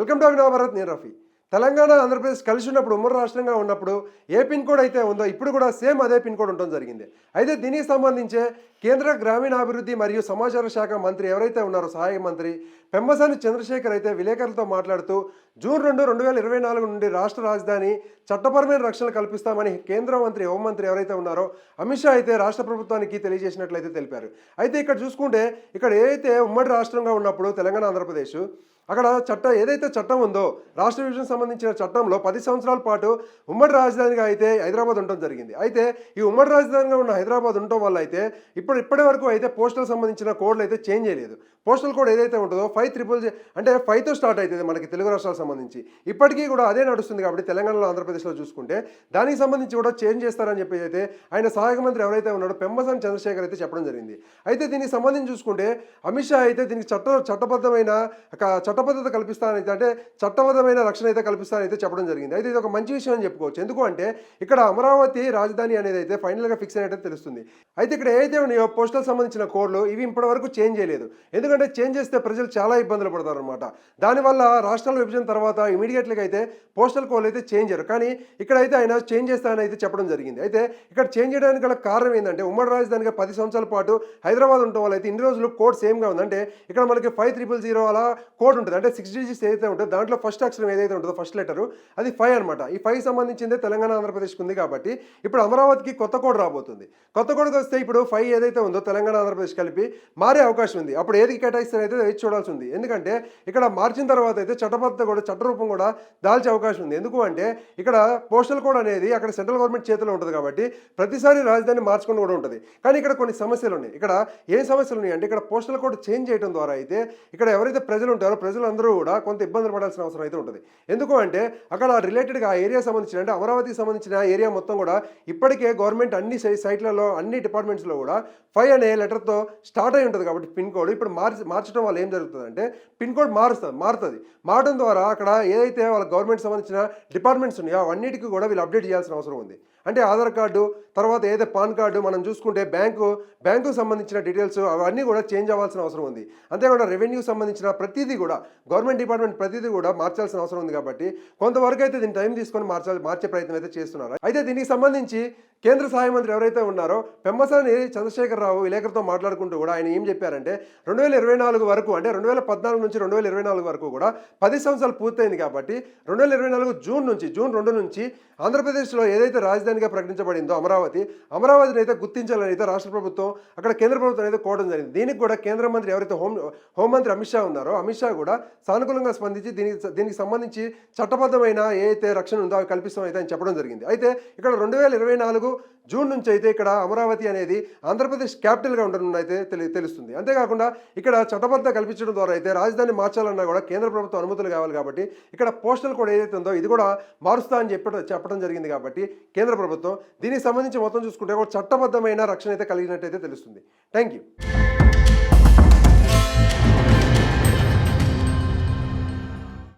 Welcome to అభినవ భారత్. నేను రఫీ. తెలంగాణ ఆంధ్రప్రదేశ్ కలిసి ఉన్నప్పుడు ఉమ్మడి రాష్ట్రంగా ఉన్నప్పుడు ఏ పిన్ కోడ్ అయితే ఉందో ఇప్పుడు కూడా సేమ్ అదే పిన్ కోడ్ ఉండడం జరిగింది. అయితే దీనికి సంబంధించే కేంద్ర గ్రామీణాభివృద్ధి మరియు సమాచార శాఖ మంత్రి ఎవరైతే ఉన్నారో సహాయ మంత్రి పెమ్మసాని చంద్రశేఖర్ అయితే విలేకరులతో మాట్లాడుతూ జూన్ 2, 2024 నుండి రాష్ట్ర రాజధాని చట్టపరమైన రక్షణ కల్పిస్తామని కేంద్ర మంత్రి హోంమంత్రి ఎవరైతే ఉన్నారో అమిత్ షా అయితే రాష్ట్ర ప్రభుత్వానికి తెలియజేసినట్లయితే తెలిపారు. అయితే ఇక్కడ చూసుకుంటే ఇక్కడ ఏదైతే ఉమ్మడి రాష్ట్రంగా ఉన్నప్పుడు తెలంగాణ ఆంధ్రప్రదేశ్ అక్కడ ఏదైతే చట్టం ఉందో రాష్ట్ర విభజన సంబంధించిన చట్టంలో 10 సంవత్సరాల పాటు ఉమ్మడి రాజధానిగా అయితే హైదరాబాద్ ఉండడం జరిగింది. అయితే ఈ ఉమ్మడి రాజధానిగా ఉన్న హైదరాబాద్ ఉండటం వల్ల అయితే ఇప్పటి వరకు అయితే పోస్టల్ సంబంధించిన కోడ్లు అయితే చేంజ్ చేయలేదు. పోస్టల్ కోడ్ ఏదైతే ఉంటుందో 500 అంటే 5తో స్టార్ట్ అవుతుంది మనకి తెలుగు రాష్ట్రాలకు సంబంధించి. ఇప్పటికీ కూడా అదే నడుస్తుంది కాబట్టి తెలంగాణలో ఆంధ్రప్రదేశ్లో చూసుకుంటే దానికి సంబంధించి కూడా చేంజ్ చేస్తారని చెప్పి అయితే ఆయన సహాయక మంత్రి ఎవరైతే ఉన్నాడో పెమ్మసాని చంద్రశేఖర్ అయితే చెప్పడం జరిగింది. అయితే దీనికి సంబంధించి చూసుకుంటే అమిత్ షా అయితే దీనికి చట్టబద్ధత కల్పిస్తానైతే అంటే చట్టబద్ధమైన రక్షణ అయితే కల్పిస్తానైతే చెప్పడం జరిగింది. అయితే ఇది ఒక మంచి విషయం అని చెప్పుకోవచ్చు. ఎందుకు అంటే ఇక్కడ అమరావతి రాజధాని అనేది అయితే ఫైనల్గా ఫిక్స్ అయినట్టు తెలుస్తుంది. అయితే ఇక్కడ ఏదైతే ఉన్నాయో పోస్టల్ సంబంధించిన కోడ్లు ఇవి ఇప్పటి వరకు చేంజ్ చేయలేదు. ఎందుకంటే చేంజ్ చేస్తే ప్రజలు చాలా ఇబ్బందులు పడతారు అనమాట. దానివల్ల రాష్ట్రాల విభజన తర్వాత ఇమీడియట్గా అయితే పోస్టల్ కోడ్లు అయితే చేంజ్ చేయరు. కానీ ఇక్కడైతే ఆయన చేంజ్ చేస్తానని అయితే చెప్పడం జరిగింది. అయితే ఇక్కడ చేంజ్ చేయడానికి గల కారణం ఏంటంటే ఉమ్మడి రాజధానిగా 10 సంవత్సరాల పాటు హైదరాబాద్ ఉండటం వల్ల అయితే ఇన్ని రోజులు కోడ్ సేమ్గా ఉంది. అంటే ఇక్కడ మనకి 5000 అలా కోడ్ ఉంటుంది. అంటే 6 డిజిట్స్ ఏదైతే ఉంటుందో దాంట్లో ఫస్ట్ అక్షరం ఏదైతే ఉంటుందో ఫస్ట్ లెటరు అది 5 అనమాట. ఈ 5 సంబంధించిందే తెలంగాణ ఆంధ్రప్రదేశ్కి ఉంది కాబట్టి ఇప్పుడు అమరావతికి కొత్త కోడ్ రాబోతుంది. కొత్త కోడ్కి వస్తే ఇప్పుడు 5 ఏదైతే ఉందో తెలంగాణ ఆంధ్రప్రదేశ్ కలిపి మారే అవకాశం ఉంది. అప్పుడు ఏది కేటాయిస్తారైతే వేచి చూడాల్సి ఉంది. ఎందుకంటే ఇక్కడ మార్చిన తర్వాత అయితే చట్టబద్ధత కూడా చట్టరూపం కూడా దాల్చే అవకాశం ఉంది. ఎందుకు అంటే ఇక్కడ పోస్టల్ కోడ్ అనేది అక్కడ సెంట్రల్ గవర్నమెంట్ చేతిలో ఉంటుంది కాబట్టి ప్రతిసారి రాజధాని మార్చుకుని కూడా ఉంటుంది. కానీ ఇక్కడ కొన్ని సమస్యలు ఉన్నాయి. ఇక్కడ ఏం సమస్యలు ఉన్నాయి అంటే ఇక్కడ పోస్టల్ కోడ్ చేంజ్ చేయడం ద్వారా అయితే ఇక్కడ ఎవరైతే ప్రజలు ఉంటారో ప్రజలందరూ కూడా కొంత ఇబ్బందులు పడాల్సిన అవసరం అయితే ఉంటుంది. ఎందుకు అంటే అక్కడ రిలేటెడ్గా ఆ ఏరియా సంబంధించిన అంటే అమరావతికి సంబంధించిన ఏరియా మొత్తం కూడా ఇప్పటికే గవర్నమెంట్ అన్ని సైట్లలో అన్ని డిపార్ట్మెంట్స్లో కూడా 5 అనే లెటర్తో స్టార్ట్ అయి ఉంటుంది. కాబట్టి పిన్ కోడ్ ఇప్పుడు మార్చడం వల్ల ఏం జరుగుతుంది అంటే పిన్ కోడ్ మారుతుంది. మారడం ద్వారా అక్కడ ఏదైతే వాళ్ళ గవర్నమెంట్ సంబంధించిన డిపార్ట్మెంట్స్ ఉన్నాయో అవన్నిటికీ కూడా వీళ్ళు అప్డేట్ చేయాల్సిన అవసరం ఉంది. అంటే ఆధార్ కార్డు తర్వాత ఏదైతే పాన్ కార్డు మనం చూసుకుంటే బ్యాంకు సంబంధించిన డీటెయిల్స్ అవన్నీ కూడా చేంజ్ అవ్వాల్సిన అవసరం ఉంది. అంతేకాకుండా రెవెన్యూ సంబంధించిన ప్రతిదీ కూడా గవర్నమెంట్ డిపార్ట్మెంట్ ప్రతిదీ కూడా మార్చాల్సిన అవసరం ఉంది. కాబట్టి కొంతవరకు అయితే దీన్ని టైం తీసుకొని మార్చే ప్రయత్నం అయితే చేస్తున్నారు. అయితే దీనికి సంబంధించి కేంద్ర సహాయ మంత్రి ఎవరైతే ఉన్నారో పెమ్మసాని చంద్రశేఖర్ రావు విలేకరులతో మాట్లాడుకుంటూ కూడా ఆయన ఏం చెప్పారంటే 2024 వరకు అంటే 2014 నుంచి 2024 వరకు కూడా 10 సంవత్సరాలు పూర్తయింది. కాబట్టి 2024 జూన్ 2 నుంచి ఆంధ్రప్రదేశ్లో ఏదైతే రాజధానిగా ప్రకటించబడిందో అమరావతిని అయితే గుర్తించాలని అయితే రాష్ట్ర ప్రభుత్వం అక్కడ కేంద్ర ప్రభుత్వం అయితే కోవడం జరిగింది. దీనికి కూడా కేంద్ర మంత్రి ఎవరైతే హోంమంత్రి అమిత్ షా ఉన్నారో అమిత్ షా కూడా సానుకూలంగా స్పందించి దీనికి సంబంధించి చట్టబద్ధమైన ఏదైతే రక్షణ ఉందో అవి కల్పిస్తామైతే అని చెప్పడం జరిగింది. అయితే ఇక్కడ 2024 జూన్ నుంచి అయితే ఇక్కడ అమరావతి అనేది ఆంధ్రప్రదేశ్ క్యాపిటల్గా ఉండడం అయితే తెలుస్తుంది. అంతేకాకుండా ఇక్కడ చట్టబద్ధత కల్పించడం ద్వారా అయితే రాజధాని మార్చాలన్నా కూడా కేంద్ర ప్రభుత్వం అనుమతులు కావాలి. కాబట్టి ఇక్కడ పోస్టల్ కోడ్ ఏదైతే ఉందో ఇది కూడా మారుస్తా అని చెప్పడం జరిగింది. కాబట్టి కేంద్ర ప్రభుత్వం దీనికి సంబంధించి మొత్తం చూసుకుంటే ఒక చట్టబద్ధమైన రక్షణ అయితే కలిగినట్టయితే తెలుస్తుంది. Thank you.